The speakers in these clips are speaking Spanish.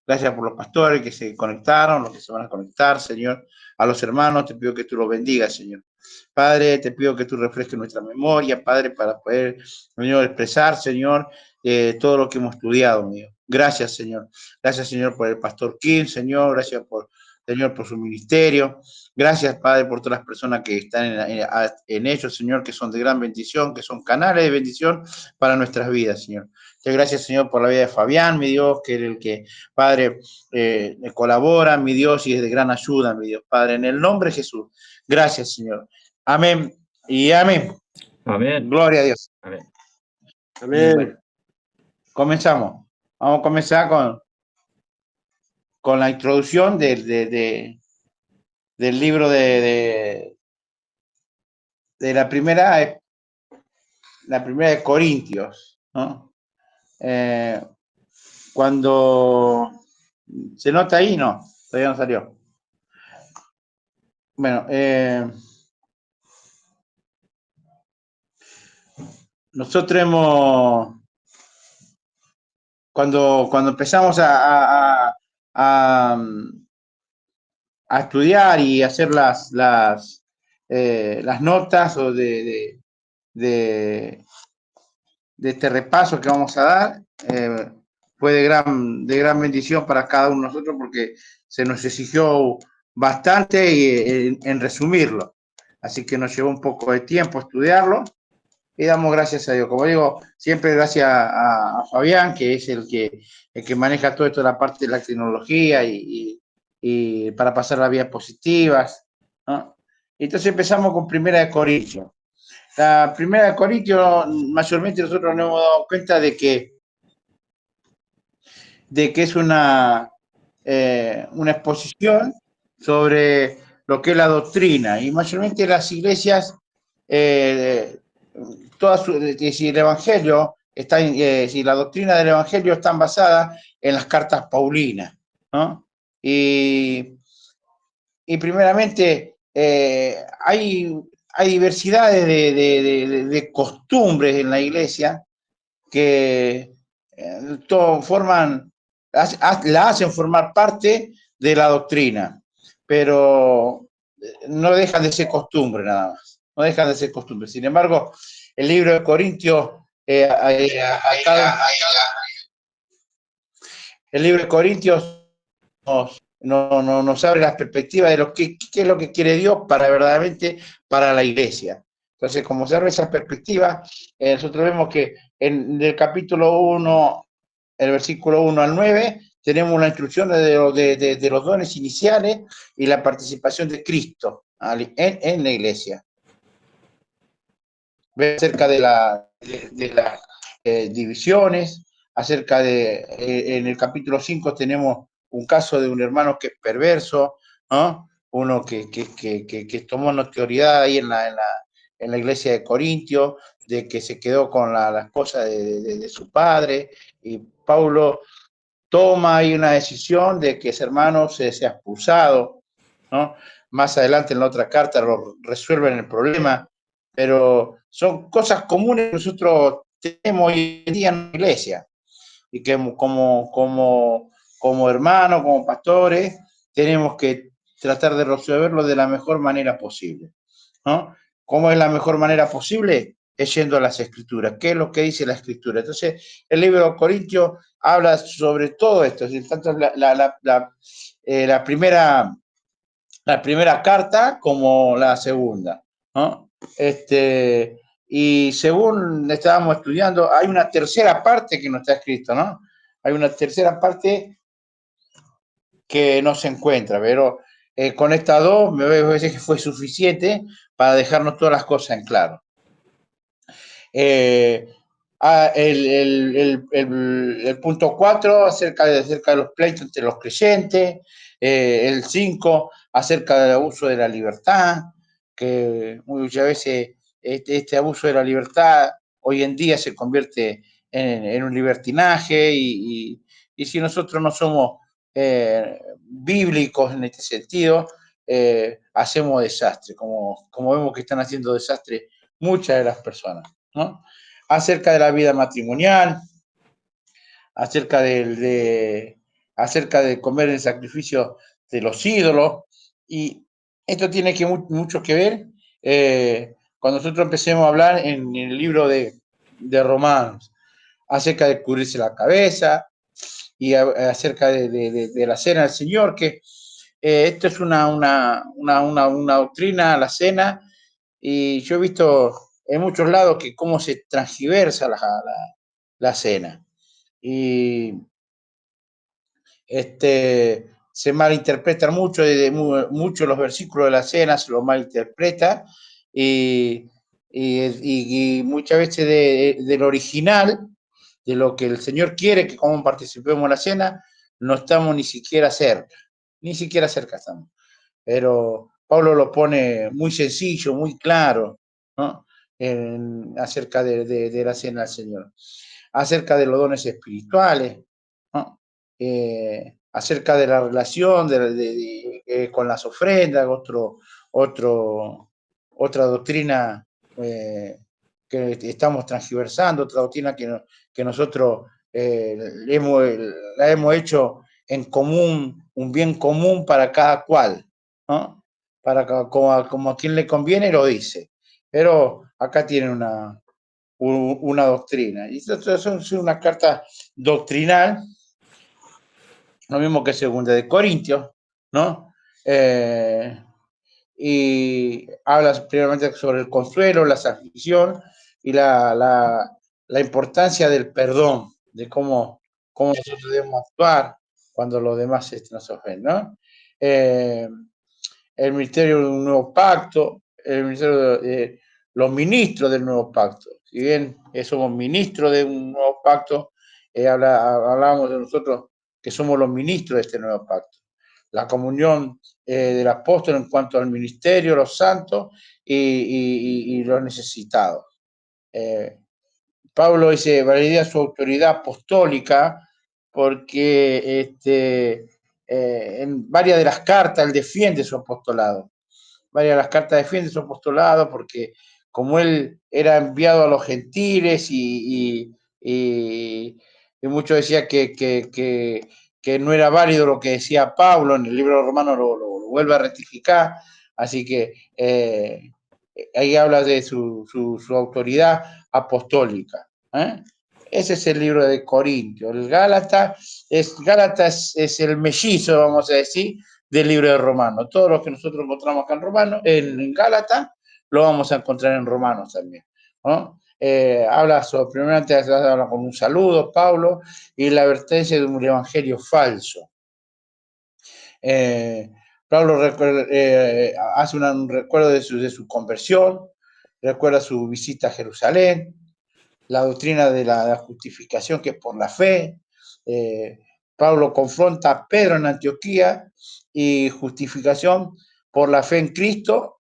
Gracias por los pastores que se conectaron, los que se van a conectar, Señor. A los hermanos te pido que tú los bendigas, Señor. Padre, te pido que tú refresques nuestra memoria, Padre, para poder, Señor, expresar, Señor, todo lo que hemos estudiado, mío. Gracias, Señor. Gracias, Señor, por el pastor Kim, Señor. Gracias por, Señor, por su ministerio. Gracias, Padre, por todas las personas que están en ellos, Señor, que son de gran bendición, que son canales de bendición para nuestras vidas, Señor. Muchas gracias, Señor, por la vida de Fabián, mi Dios, que es el que, Padre, colabora, mi Dios, y es de gran ayuda, mi Dios, Padre, en el nombre de Jesús. Gracias, Señor. Amén y amén. Amén. Gloria a Dios. Amén. Amén. Bueno, comenzamos. Vamos a comenzar con la introducción del libro de la primera de Corintios, ¿no? Cuando se nota ahí, no, todavía no salió. Bueno, nosotros cuando empezamos a estudiar y hacer las notas o de este repaso que vamos a dar, fue de gran bendición para cada uno de nosotros porque se nos exigió bastante en resumirlo. Así que nos llevó un poco de tiempo estudiarlo y damos gracias a Dios. Como digo, siempre gracias a Fabián, que es el que maneja todo esto de la parte de la tecnología y para pasar las diapositivas, ¿no? Entonces empezamos con Primera de Corintios. La Primera de Corintios, mayormente nosotros nos hemos dado cuenta de que es una exposición sobre lo que es la doctrina, y mayormente las iglesias, si el Evangelio está, si la doctrina del Evangelio está basada en las cartas paulinas, ¿no? Y primeramente hay diversidades de costumbres en la iglesia que la hacen formar parte de la doctrina, pero no dejan de ser costumbre nada más, no dejan de ser costumbre. Sin embargo, el libro de Corintios, el libro de Corintios nos abre las perspectivas de qué es lo que quiere Dios verdaderamente para la iglesia. Entonces, como se abre esa perspectiva, nosotros vemos que en el capítulo 1, el versículo 1 al 9, tenemos una instrucción de los dones iniciales y la participación de Cristo en la iglesia. Ve acerca de las divisiones, en el capítulo 5 tenemos un caso de un hermano que es perverso, ¿no? Uno que tomó notoriedad ahí en la iglesia de Corintios, de que se quedó con la esposa de su padre, y Pablo toma ahí una decisión de que ese hermano sea expulsado, ¿no? Más adelante en la otra carta lo resuelven el problema, pero son cosas comunes que nosotros tenemos hoy en día en la iglesia, y que como hermanos, como pastores, tenemos que tratar de resolverlo de la mejor manera posible, ¿no? ¿Cómo es la mejor manera posible? Es yendo a las Escrituras. ¿Qué es lo que dice la Escritura? Entonces, el libro de Corintios habla sobre todo esto. Tanto la primera carta como la segunda, ¿no? Y según estábamos estudiando, hay una tercera parte que no está escrito, ¿no? Hay una tercera parte que no se encuentra, pero con estas dos me parece que fue suficiente para dejarnos todas las cosas en claro. El punto 4 acerca de los pleitos entre los creyentes, el 5 acerca del abuso de la libertad, que muchas veces este abuso de la libertad hoy en día se convierte en un libertinaje, y si nosotros no somos bíblicos en este sentido, hacemos desastre, como vemos que están haciendo desastre muchas de las personas, ¿no? Acerca de la vida matrimonial, acerca de acerca de comer el sacrificio de los ídolos, y esto tiene mucho que ver cuando nosotros empecemos a hablar en el libro de Romanos, acerca de cubrirse la cabeza y acerca de la cena del Señor, que esto es una doctrina, la cena, y yo he visto en muchos lados que cómo se transgiversa la cena. Y se malinterpretan mucho, mucho los versículos de la cena, se los malinterpreta, y muchas veces del original, de lo que el Señor quiere que como participemos en la cena, no estamos ni siquiera cerca estamos. Pero Pablo lo pone muy sencillo, muy claro, ¿no? Acerca de la cena del Señor, acerca de los dones espirituales, ¿no? Acerca de la relación con las ofrendas, otra doctrina que estamos transgiversando, otra doctrina que nosotros la hemos hecho en común, un bien común para cada cual, ¿no? Como a quien le conviene lo dice. Pero acá tienen una doctrina. Y esto es una carta doctrinal, lo mismo que Segunda de Corintios, ¿no? Y habla primeramente sobre el consuelo, la aflicción y la importancia del perdón, de cómo nosotros debemos actuar cuando los demás nos ofenden, ¿no? El ministerio de un nuevo pacto, el ministerio de los ministros del nuevo pacto. Si bien somos ministros de un nuevo pacto, hablábamos de nosotros que somos los ministros de este nuevo pacto. La comunión del apóstol en cuanto al ministerio, los santos y los necesitados. Pablo dice, valida su autoridad apostólica porque en varias de las cartas él defiende su apostolado. Varias de las cartas defienden su apostolado porque como él era enviado a los gentiles y muchos decían que no era válido lo que decía Pablo, en el libro romano lo vuelve a rectificar, así que ahí habla de su autoridad apostólica. ¿eh? Ese es el libro de Corintios. El Gálatas es el mellizo, vamos a decir, del libro de Romanos. Todo lo que nosotros encontramos acá en Gálatas, lo vamos a encontrar en Romanos también. ¿no? Primeramente habla con un saludo, Pablo, y la advertencia de un evangelio falso. Pablo hace un recuerdo de su conversión, recuerda su visita a Jerusalén, la doctrina de la justificación que es por la fe. Pablo confronta a Pedro en Antioquía y justificación por la fe en Cristo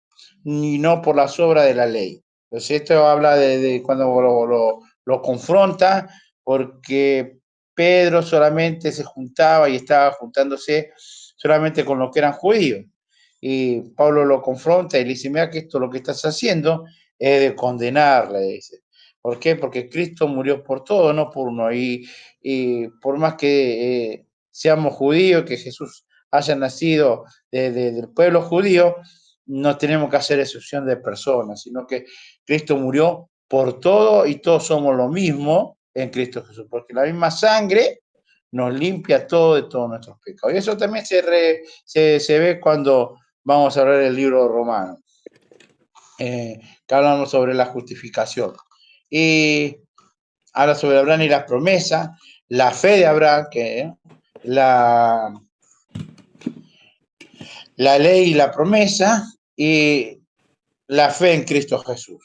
y no por las obras de la ley. Entonces esto habla de cuando lo confronta, porque Pedro solamente se juntaba y estaba juntándose solamente con los que eran judíos. Y Pablo lo confronta y le dice, mira que esto lo que estás haciendo es de condenarle, dice. ¿Por qué? Porque Cristo murió por todo, no por uno. Y por más que seamos judíos, que Jesús haya nacido del pueblo judío, no tenemos que hacer excepción de personas, sino que Cristo murió por todo y todos somos lo mismo en Cristo Jesús, porque la misma sangre nos limpia todo de todos nuestros pecados. Y eso también se ve cuando vamos a ver el libro de Romanos, que hablamos sobre la justificación. Y habla sobre Abraham y las promesas, la fe de Abraham, que la ley y la promesa, y la fe en Cristo Jesús.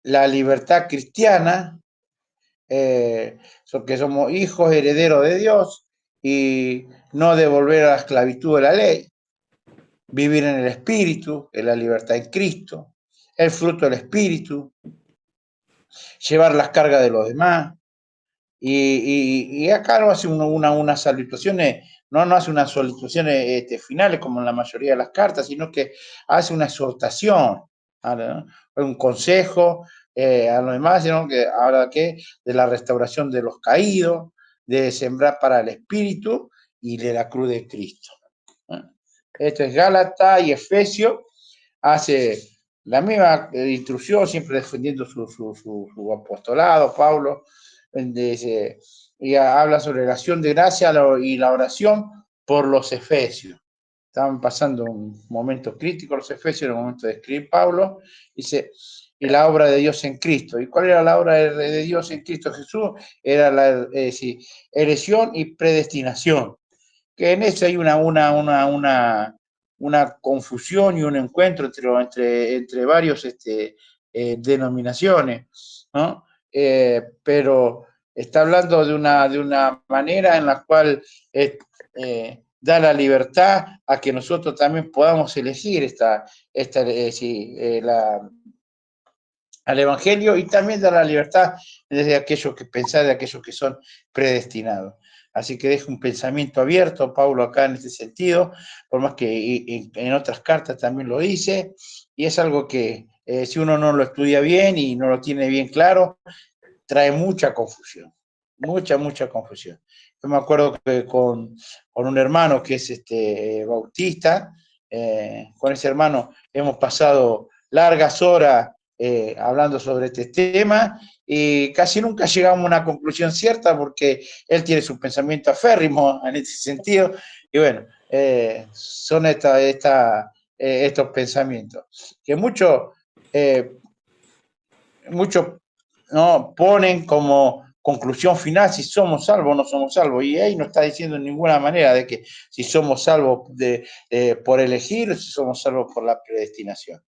La libertad cristiana, que somos hijos herederos de Dios y no devolver a la esclavitud de la ley, vivir en el Espíritu, en la libertad en Cristo, el fruto del Espíritu, llevar las cargas de los demás. Y acá no hace unas salutaciones, no hace unas salutaciones finales como en la mayoría de las cartas, sino que hace una exhortación, ¿no? Un consejo a los demás, sino que habla de la restauración de los caídos, de sembrar para el espíritu y de la cruz de Cristo. Esto es Gálatas y Efesios, hace la misma instrucción, siempre defendiendo su apostolado, Pablo, dice, y habla sobre la acción de gracia y la oración por los efesios. Estaban pasando un momento crítico los efesios, en el momento de escribir Pablo, dice, y la obra de Dios en Cristo. ¿Y cuál era la obra de Dios en Cristo Jesús? Era la elección y predestinación, que en eso hay una confusión y un encuentro entre varios denominaciones, ¿no? Pero está hablando de una manera en la cual da la libertad a que nosotros también podamos elegir al Evangelio, y también da la libertad desde aquellos que pensar, de aquellos que son predestinados. Así que deja un pensamiento abierto Pablo acá en este sentido, por más que en otras cartas también lo dice, y es algo que si uno no lo estudia bien y no lo tiene bien claro, trae mucha confusión, mucha confusión. Yo me acuerdo que con un hermano que es bautista, con ese hermano hemos pasado largas horas hablando sobre este tema y casi nunca llegamos a una conclusión cierta porque él tiene su pensamiento aférrimo en este sentido y bueno, son estos pensamientos que muchos no ponen como conclusión final si somos salvos o no somos salvos, y ahí no está diciendo en ninguna manera de que si somos salvos por elegir o si somos salvos por la predestinación,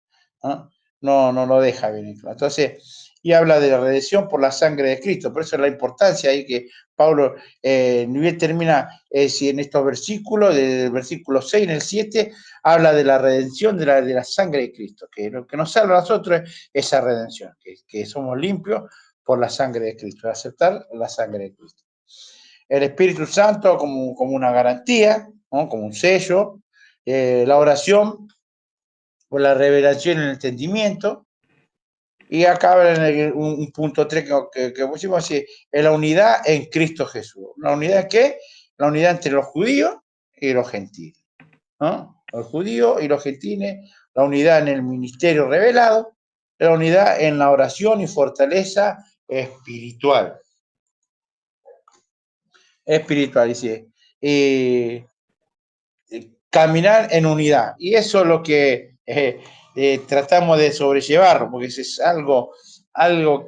¿no? No lo deja bien claro. Entonces, y habla de la redención por la sangre de Cristo, por eso es la importancia ahí que Pablo ni bien termina si en estos versículos, del versículo 6 en el 7, habla de la redención de la sangre de Cristo, que lo que nos salva a nosotros es esa redención, que somos limpios por la sangre de Cristo, aceptar la sangre de Cristo. El Espíritu Santo como una garantía, ¿no? Como un sello, la oración por la revelación y el entendimiento, y acá en un punto 3 que pusimos así, es la unidad en Cristo Jesús. ¿La unidad qué? La unidad entre los judíos y los gentiles, ¿no? Los judíos y los gentiles, la unidad en el ministerio revelado, la unidad en la oración y fortaleza espiritual. Espiritual, dice. Caminar en unidad. Y eso es lo que tratamos de sobrellevar, porque es algo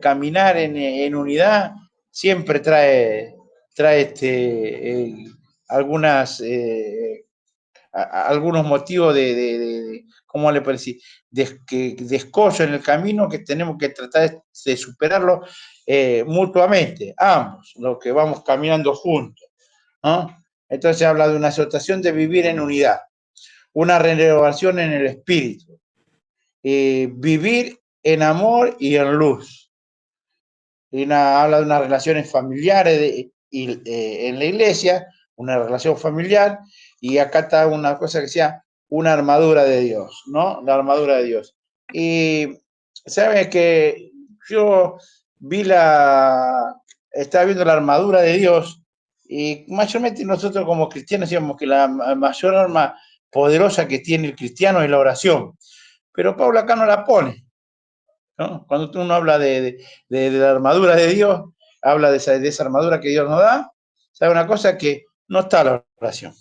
caminar en unidad siempre trae algunas algunos motivos ¿cómo le puedo decir? De escollo en el camino que tenemos que tratar de superarlo mutuamente, ambos, los que vamos caminando juntos, ¿no? Entonces habla de una exhortación de vivir en unidad, una renovación en el espíritu, vivir en amor y en luz. Habla de unas relaciones familiares en la iglesia, una relación familiar, y acá está una cosa que sea una armadura de Dios, ¿no? La armadura de Dios. Y sabes que yo estaba viendo la armadura de Dios, y mayormente nosotros como cristianos decíamos que la mayor arma poderosa que tiene el cristiano es la oración, pero Pablo acá no la pone, ¿no? Cuando uno habla de la armadura de Dios, habla de esa armadura que Dios nos da, sabe una cosa que no está la oración.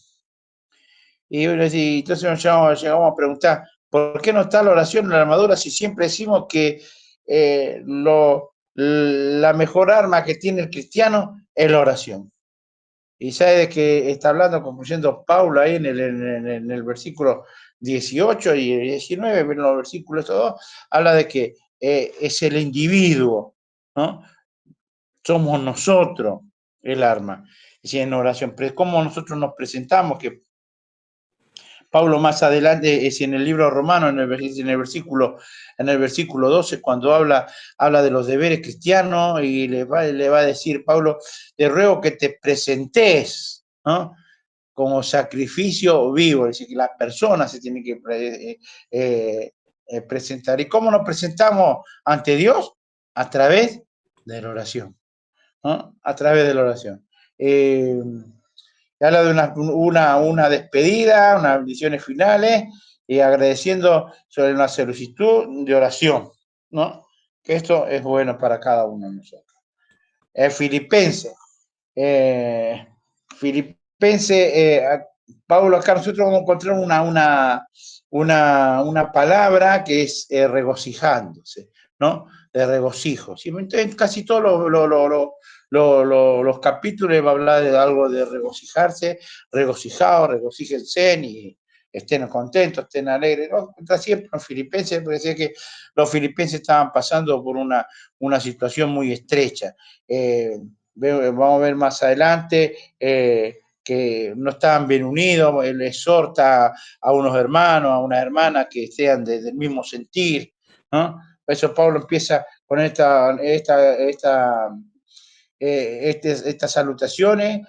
Y entonces nos llegamos a preguntar, ¿por qué no está la oración en la armadura si siempre decimos que la mejor arma que tiene el cristiano es la oración? Y sabe de que está hablando, concluyendo Pablo ahí en el versículo 18 y 19, en los versículos todos, habla de que es el individuo, ¿no? Somos nosotros el arma. Es decir, en oración, pero cómo nosotros nos presentamos, que Pablo más adelante, es en el libro romano, en el versículo 12, cuando habla de los deberes cristianos, y le va a decir Pablo, te ruego que te presentes, ¿no? Como sacrificio vivo, es decir, que las personas se tienen que presentar. ¿Y cómo nos presentamos ante Dios? A través de la oración, ¿no? A través de la oración. eh, habla de una despedida, unas bendiciones finales, y agradeciendo sobre una solicitud de oración, ¿no? Que esto es bueno para cada uno de nosotros. Filipenses. Eh, Filipense, Pablo, acá nosotros vamos a encontrar una palabra que es regocijándose, ¿no? De regocijo. ¿Sí? En casi todos los capítulos va a hablar de algo de regocijarse, regocijados, regocíjense y estén contentos, estén alegres. ¿No? Está siempre en Filipenses, porque sé que los filipenses estaban pasando por una situación muy estrecha. Vamos a ver más adelante que no estaban bien unidos, él exhorta a unos hermanos, a unas hermanas que sean del mismo sentir, ¿no? Por eso Pablo empieza con estas salutaciones,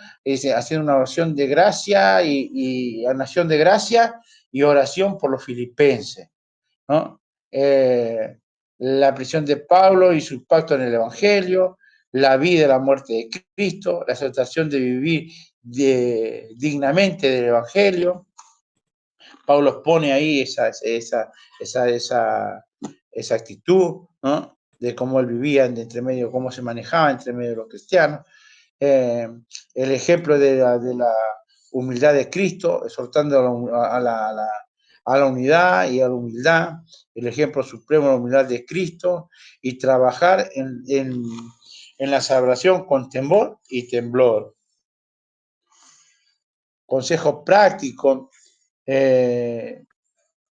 haciendo una oración de gracia y nación de gracia y oración por los filipenses, ¿no? La prisión de Pablo y su impacto en el Evangelio, la vida y la muerte de Cristo, la exaltación de vivir dignamente del Evangelio. Pablo pone ahí esa actitud, ¿no? De cómo él vivía entre medio, cómo se manejaba entre medio de los cristianos. El ejemplo de la humildad de Cristo, exhortando a la unidad y a la humildad, el ejemplo supremo de la humildad de Cristo, y trabajar en la salvación con temor y temblor. Consejos prácticos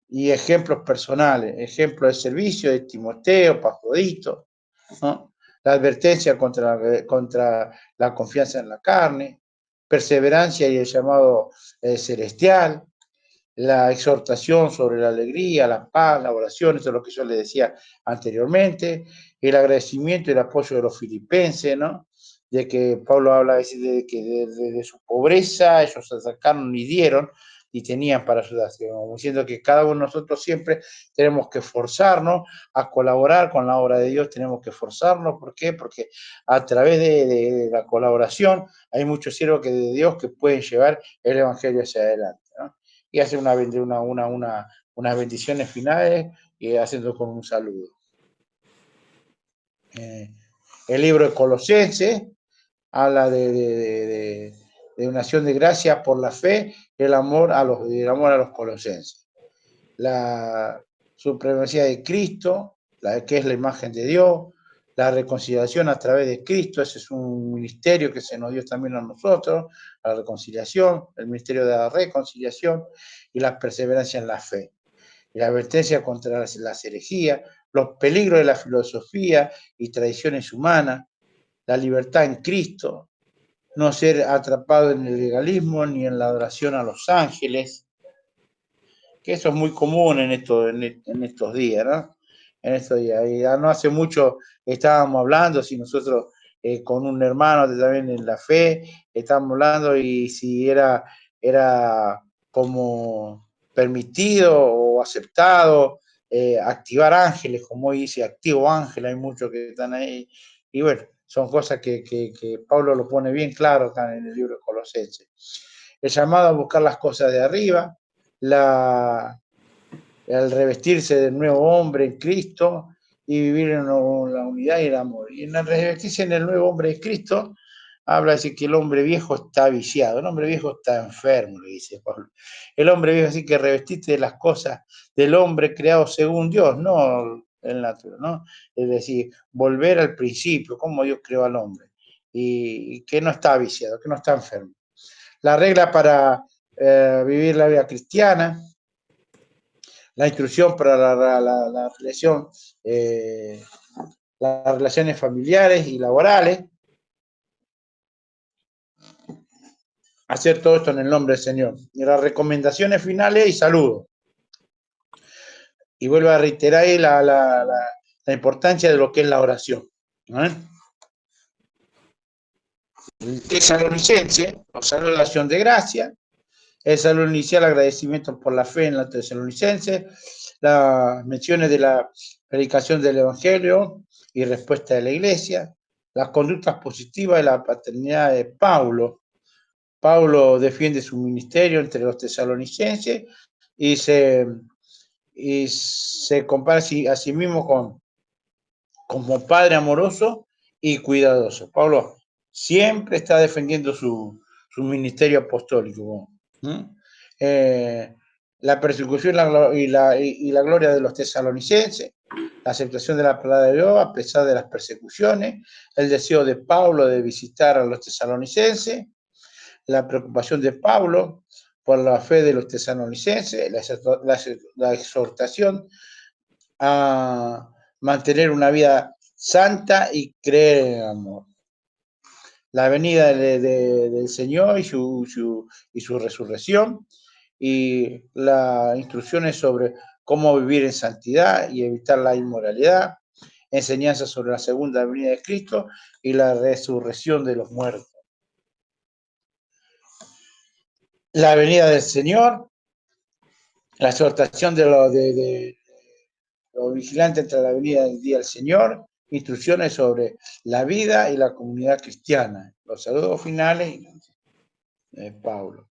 y ejemplos personales, ejemplos de servicio de Timoteo, Pafrodito, ¿no? La advertencia contra la confianza en la carne, perseverancia y el llamado celestial, la exhortación sobre la alegría, la paz, la oración, eso es lo que yo le decía anteriormente, el agradecimiento y el apoyo de los filipenses, ¿no? De que Pablo habla de que de su pobreza ellos se acercaron y dieron y tenían para ayudarse, diciendo que cada uno de nosotros siempre tenemos que esforzarnos a colaborar con la obra de Dios, tenemos que esforzarnos, ¿por qué? Porque a través de la colaboración hay muchos siervos de Dios que pueden llevar el Evangelio hacia adelante, ¿no? Y hacer unas bendiciones finales y haciendo con un saludo. El libro de Colosenses habla de una acción de gracia por la fe y el amor a los colosenses. La supremacía de Cristo, que es la imagen de Dios, la reconciliación a través de Cristo, ese es un ministerio que se nos dio también a nosotros, la reconciliación, el ministerio de la reconciliación y la perseverancia en la fe. Y la advertencia contra las herejías, los peligros de la filosofía y tradiciones humanas, la libertad en Cristo, no ser atrapado en el legalismo ni en la adoración a los ángeles, que eso es muy común en estos días, ¿no? En estos días. Y no hace mucho estábamos hablando, si nosotros con un hermano también en la fe, estábamos hablando y si era como permitido o aceptado activar ángeles, como hoy dice, activo ángel, hay muchos que están ahí. Y bueno, son cosas que Pablo lo pone bien claro acá en el libro de Colosenses. El llamado a buscar las cosas de arriba, al revestirse del nuevo hombre en Cristo y vivir en la unidad y el amor. Y en el revestirse en el nuevo hombre en Cristo, habla de que el hombre viejo está viciado, el hombre viejo está enfermo, le dice Pablo. El hombre viejo, así que revestiste de las cosas del hombre creado según Dios, no el natural, ¿no? Es decir, volver al principio, cómo Dios creó al hombre, y que no está viciado, que no está enfermo. La regla para vivir la vida cristiana, la instrucción para la relación, las relaciones familiares y laborales, hacer todo esto en el nombre del Señor. Y las recomendaciones finales y saludos. Y vuelvo a reiterar ahí la importancia de lo que es la oración. ¿No? El tesalonicense, o saludo de acción de gracia, el saludo inicial, agradecimiento por la fe en la tesalonicense, las menciones de la predicación del Evangelio y respuesta de la iglesia, las conductas positivas de la paternidad de Pablo. Pablo defiende su ministerio entre los tesalonicenses y se compara a sí mismo como padre amoroso y cuidadoso. Pablo siempre está defendiendo su ministerio apostólico. La persecución y la gloria de los tesalonicenses, la aceptación de la palabra de Dios a pesar de las persecuciones, el deseo de Pablo de visitar a los tesalonicenses, la preocupación de Pablo por la fe de los tesalonicenses, la exhortación a mantener una vida santa y creer en el amor. La venida del Señor y su resurrección, y las instrucciones sobre cómo vivir en santidad y evitar la inmoralidad, enseñanzas sobre la segunda venida de Cristo y la resurrección de los muertos. La venida del Señor, la exhortación de los vigilantes entre la venida del día del Señor, instrucciones sobre la vida y la comunidad cristiana, los saludos finales de Pablo.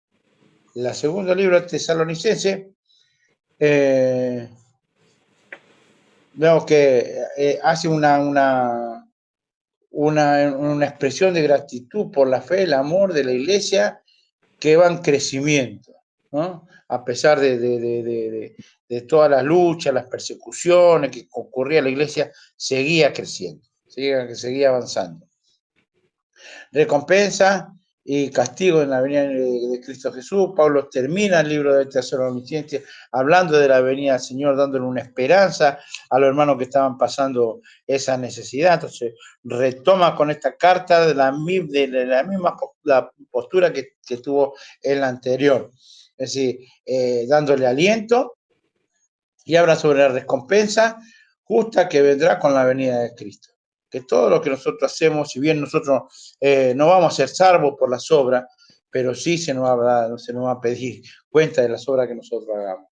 El segundo libro de Tesalonicense, vemos que hace una expresión de gratitud por la fe, el amor de la iglesia, que va en crecimiento, ¿no? A pesar de todas las luchas, las persecuciones que ocurría, la iglesia seguía creciendo, seguía avanzando. Recompensa y castigo en la venida de Cristo Jesús. Pablo termina el libro de Tesalonicenses hablando de la venida del Señor, dándole una esperanza a los hermanos que estaban pasando esa necesidad. Entonces retoma con esta carta de la misma postura que tuvo en la anterior, es decir, dándole aliento, y habla sobre la recompensa justa que vendrá con la venida de Cristo. Que todo lo que nosotros hacemos, si bien nosotros no vamos a ser salvos por las obras, pero sí se nos va a pedir cuenta de las obras que nosotros hagamos.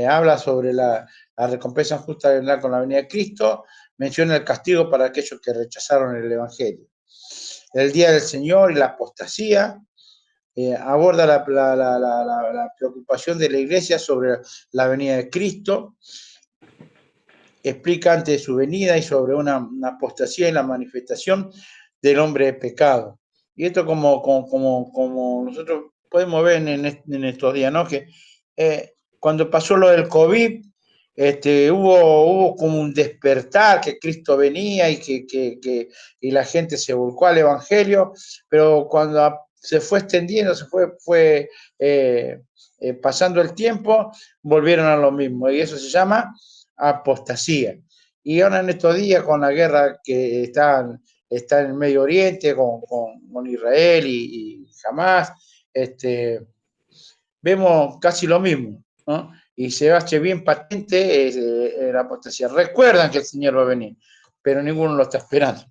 Habla sobre la recompensa justa que vendrá con la venida de Cristo, menciona el castigo para aquellos que rechazaron el Evangelio. El día del Señor y la apostasía, aborda la preocupación de la iglesia sobre la venida de Cristo, explica antes de su venida y sobre una apostasía y la manifestación del hombre de pecado. Y esto como nosotros podemos ver en estos días, ¿no? Que cuando pasó lo del COVID, hubo como un despertar, que Cristo venía y la gente se volcó al Evangelio, pero cuando se fue extendiendo, se fue pasando el tiempo, volvieron a lo mismo, y eso se llama apostasía. Y ahora en estos días, con la guerra que está en el Medio Oriente, con Israel y Hamas, vemos casi lo mismo, ¿no? Y se hace bien patente la apostasía. Recuerdan que el Señor va a venir, pero ninguno lo está esperando.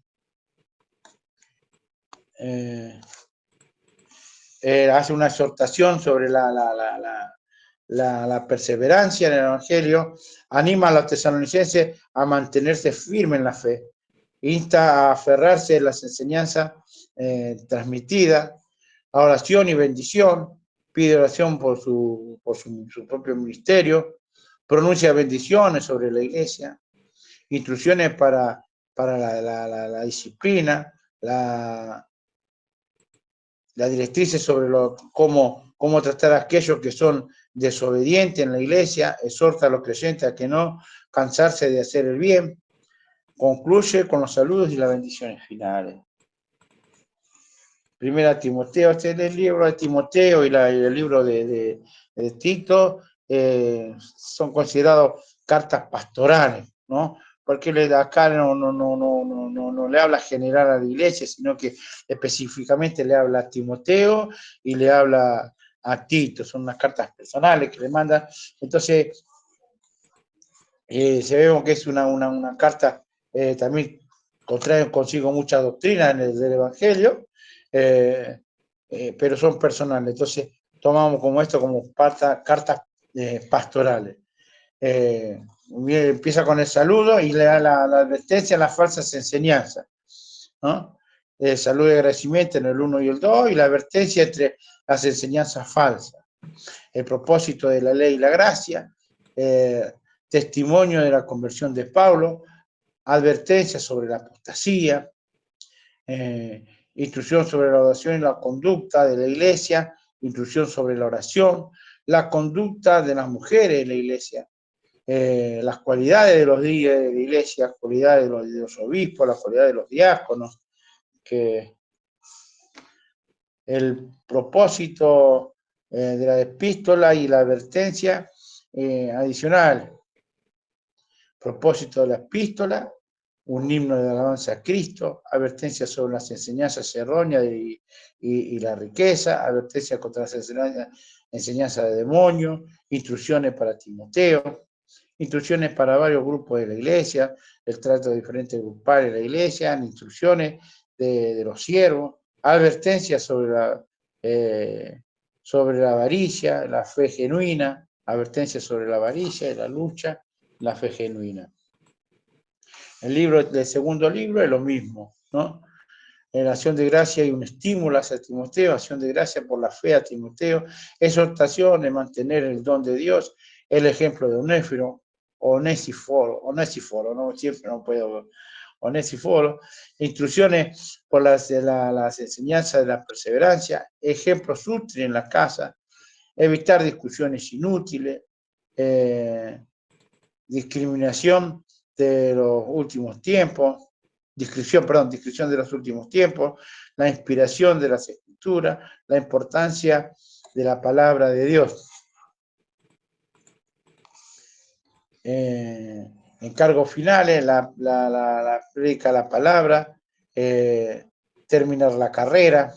Hace una exhortación sobre la perseverancia en el Evangelio, anima a los tesalonicenses a mantenerse firmes en la fe, insta a aferrarse a las enseñanzas transmitidas, a oración y bendición, pide oración por su propio ministerio, pronuncia bendiciones sobre la iglesia, instrucciones para la disciplina, las directrices sobre cómo tratar a aquellos que son desobedientes en la iglesia, exhorta a los creyentes a que no cansarse de hacer el bien, concluye con los saludos y las bendiciones finales. Primera Timoteo, este es el libro de Timoteo y el libro de Tito, son considerados cartas pastorales, ¿no? Porque acá no le habla general a la iglesia, sino que específicamente le habla a Timoteo y le habla a Tito, son unas cartas personales que le mandan. Entonces, se ve que es una carta también contrae consigo mucha doctrina del Evangelio, pero son personales. Entonces, tomamos como esto como cartas pastorales. Empieza con el saludo y le da la advertencia a las falsas enseñanzas. ¿no? El saludo y agradecimiento en el 1 y el 2, y la advertencia entre las enseñanzas falsas. El propósito de la ley y la gracia, testimonio de la conversión de Pablo, advertencia sobre la apostasía, instrucción sobre la oración y la conducta de la iglesia, instrucción sobre la oración, la conducta de las mujeres en la iglesia, las cualidades de los líderes de la iglesia, las cualidades de los obispos, las cualidades de los diáconos, que el propósito de la epístola y la advertencia adicional. Propósito de la epístola, un himno de alabanza a Cristo, advertencia sobre las enseñanzas erróneas y la riqueza, advertencia contra las enseñanzas de demonios, instrucciones para Timoteo, instrucciones para varios grupos de la iglesia, el trato de diferentes grupales de la iglesia, instrucciones de los siervos, advertencias sobre la avaricia, la fe genuina, advertencias sobre la avaricia y la lucha, la fe genuina. El segundo libro es lo mismo, ¿no? En la acción de gracia hay un estímulo hacia Timoteo, acción de gracia por la fe a Timoteo, exhortación de mantener el don de Dios, el ejemplo de Onesíforo, no siempre no puedo, Onesíforo, instrucciones por las enseñanzas de la perseverancia, ejemplos útiles en la casa, evitar discusiones inútiles, discriminación de los últimos tiempos, descripción de los últimos tiempos, la inspiración de las escrituras, la importancia de la palabra de Dios. Encargos finales, la predica la palabra, terminar la carrera,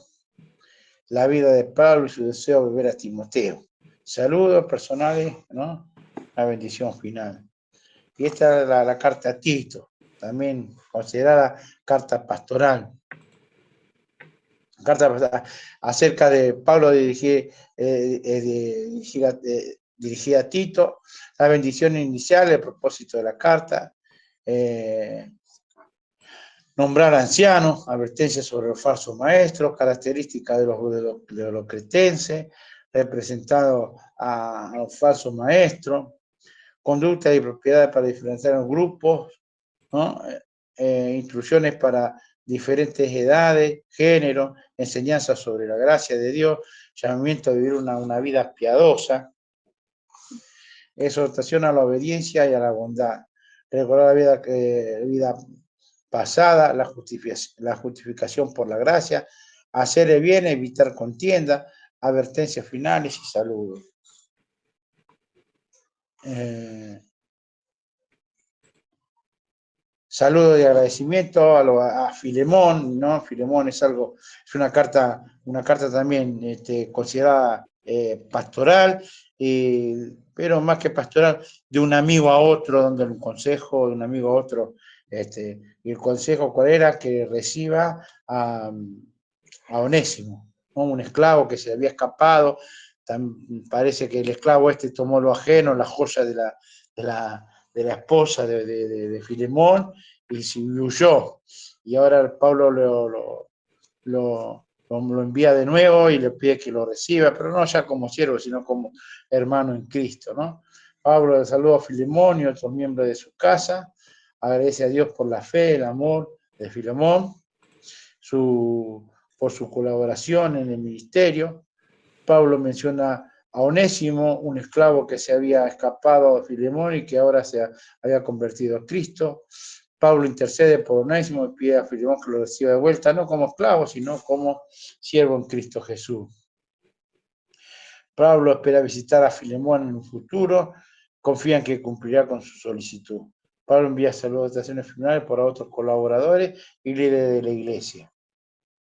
la vida de Pablo y su deseo de ver a Timoteo. Saludos personales, ¿no? La bendición final. Y esta es la carta a Tito, también considerada carta pastoral. Carta acerca de Pablo dirigida a Tito, la bendición inicial, el propósito de la carta, nombrar ancianos, advertencias sobre los falsos maestros, características de los cretenses, representados a los falsos maestros, conducta y propiedades para diferenciar los grupos, ¿no? Instrucciones para diferentes edades, género, enseñanzas sobre la gracia de Dios, llamamiento a vivir una vida piadosa, exhortación a la obediencia y a la bondad, recordar la vida pasada, la justificación por la gracia, hacer el bien, evitar contienda, advertencias finales y saludos. Saludo de agradecimiento a Filemón, ¿no? Filemón es una carta también considerada pastoral, pero más que pastoral, de un amigo a otro, dando un consejo, de un amigo a otro, y el consejo cuál era, que reciba a Onésimo, ¿no? Un esclavo que se había escapado, parece que el esclavo tomó lo ajeno, la joya de la esposa de Filemón, y se huyó. Y ahora Pablo lo envía de nuevo y le pide que lo reciba, pero no ya como siervo, sino como hermano en Cristo, ¿no? Pablo le saluda a Filemón y otros miembros de su casa, agradece a Dios por la fe, el amor de Filemón, por su colaboración en el ministerio. Pablo menciona a Onésimo, un esclavo que se había escapado de Filemón y que ahora se había convertido a Cristo. Pablo intercede por Onésimo y pide a Filemón que lo reciba de vuelta, no como esclavo, sino como siervo en Cristo Jesús. Pablo espera visitar a Filemón en un futuro, confía en que cumplirá con su solicitud. Pablo envía salutaciones finales por otros colaboradores y líderes de la iglesia,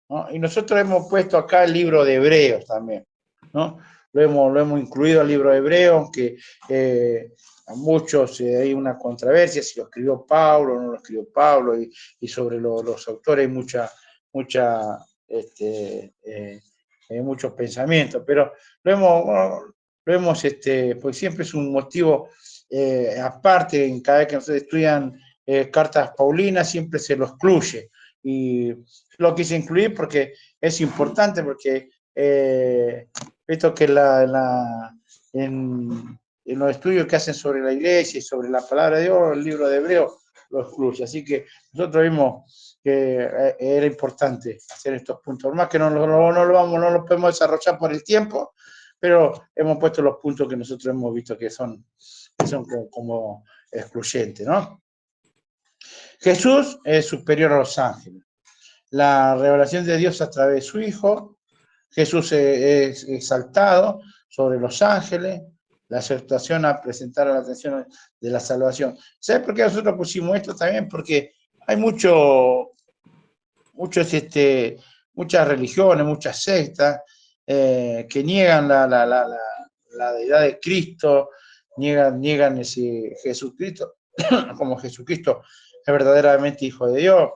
¿no? Y nosotros hemos puesto acá el libro de Hebreos también, ¿no? Lo hemos incluido al libro de Hebreos, aunque a muchos hay una controversia si lo escribió Pablo o no lo escribió Pablo, y sobre los autores hay muchos pensamientos, pero lo hemos pues siempre es un motivo aparte, en cada vez que nosotros estudian cartas paulinas, siempre se lo excluye, y lo quise incluir porque es importante, porque visto que en los estudios que hacen sobre la iglesia y sobre la palabra de Dios, el libro de Hebreo lo excluye. Así que nosotros vimos que era importante hacer estos puntos. Por más que no lo podemos desarrollar por el tiempo, pero hemos puesto los puntos que nosotros hemos visto que son como excluyentes, ¿no? Jesús es superior a los ángeles. La revelación de Dios a través de su Hijo. Jesús es exaltado sobre los ángeles. La aceptación a presentar a la atención de la salvación. ¿Sabes por qué nosotros pusimos esto también? Porque hay muchas religiones, muchas sectas que niegan la deidad de Cristo, niegan ese Jesucristo, como Jesucristo es verdaderamente Hijo de Dios.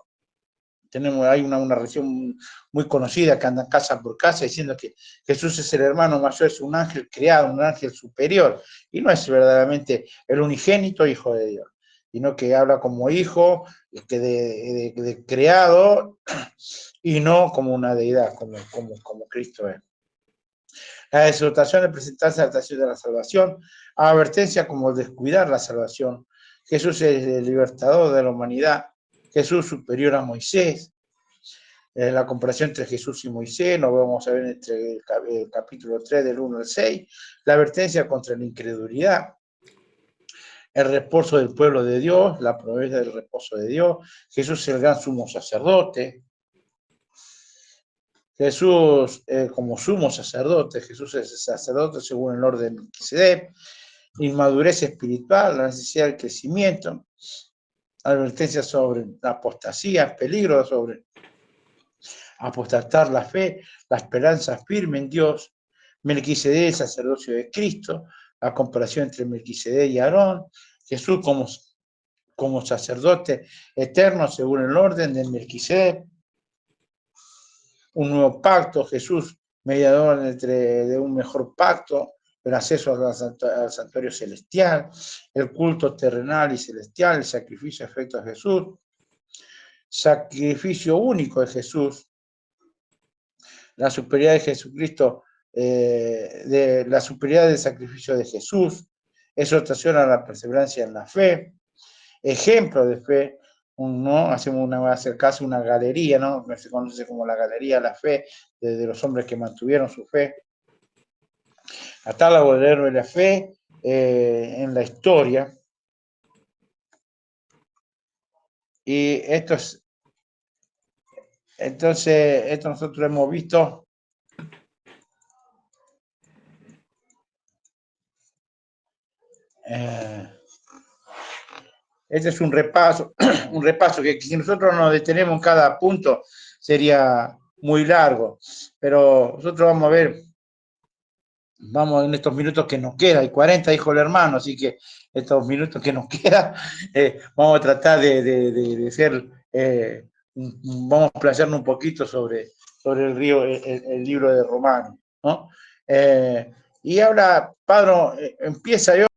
Hay una religión muy conocida que anda casa por casa diciendo que Jesús es el hermano mayor, es un ángel creado, un ángel superior, y no es verdaderamente el unigénito Hijo de Dios, sino que habla como hijo de creado y no como una deidad, como Cristo es. La exhortación de presentarse a la estación de la salvación, advertencia como descuidar la salvación. Jesús es el libertador de la humanidad, Jesús superior a Moisés. La comparación entre Jesús y Moisés, nos vamos a ver entre el capítulo 3 del 1 al 6, la advertencia contra la incredulidad, el reposo del pueblo de Dios, la promesa del reposo de Dios, Jesús es el gran sumo sacerdote, Jesús como sumo sacerdote, Jesús es el sacerdote según el orden de Melquisedec, inmadurez espiritual, la necesidad del crecimiento, advertencia sobre la apostasía, peligro sobre apostatar la fe, la esperanza firme en Dios, Melquisedec, el sacerdocio de Cristo, la comparación entre Melquisedec y Aarón, Jesús como sacerdote eterno según el orden de Melquisedec, un nuevo pacto, Jesús mediador de un mejor pacto, el acceso al santuario celestial, el culto terrenal y celestial, el sacrificio efecto de Jesús, sacrificio único de Jesús, la superioridad de Jesucristo, la superioridad del sacrificio de Jesús, exhortación a la perseverancia en la fe, ejemplo de fe, ¿no? Hacemos acercarse a una galería, ¿no? Se conoce como la galería de la fe, de los hombres que mantuvieron su fe, catálogo del héroe de la fe en la historia, y esto nosotros hemos visto este es un repaso que si nosotros nos detenemos en cada punto sería muy largo, pero nosotros vamos a ver, vamos en estos minutos que nos queda, y 40 dijo el hermano, así que estos minutos que nos queda, vamos a tratar de ser, vamos a playarnos un poquito sobre el libro de Romanos, ¿no? Y ahora, Padre, empieza yo.